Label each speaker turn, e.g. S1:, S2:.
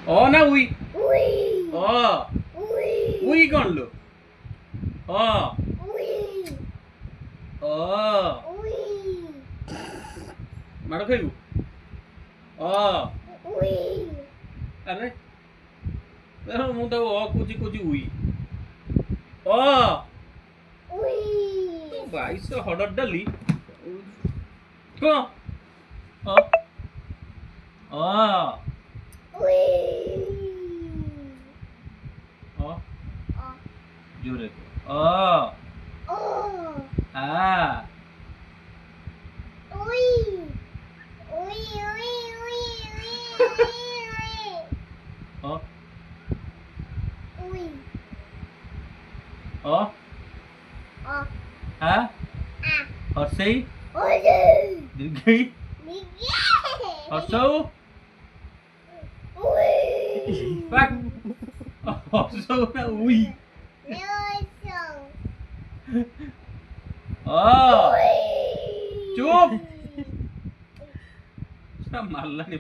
S1: অ না we?
S2: We
S1: O.
S2: We
S1: we কোন লো? অ।
S2: We
S1: O.
S2: We
S1: মাড় খাইবু? অ।
S2: উই
S1: আরে ମୁଁ ତାକୁ ଅ କହୁଛି ଉଇ। ଅ।
S2: উই
S1: 2200 ହଡର ଡାଲି କଣ? ଅ। ଅ।
S2: উই
S1: ଅ
S2: অ
S1: জোরে ଅ।
S2: ও
S1: আ।
S2: উই উই উই উই উই
S1: ଅ।
S2: উই
S1: ଅ।
S2: অ
S1: আ।
S2: আ
S1: হর্ষেই
S2: ওরে
S1: দীর্ঘই
S2: নিগে
S1: হর্ষৌ
S2: উই
S1: বাক হর্ষৌ না উই?
S2: নেওছো
S1: ଅ।
S2: উই
S1: চুপ। মারলানি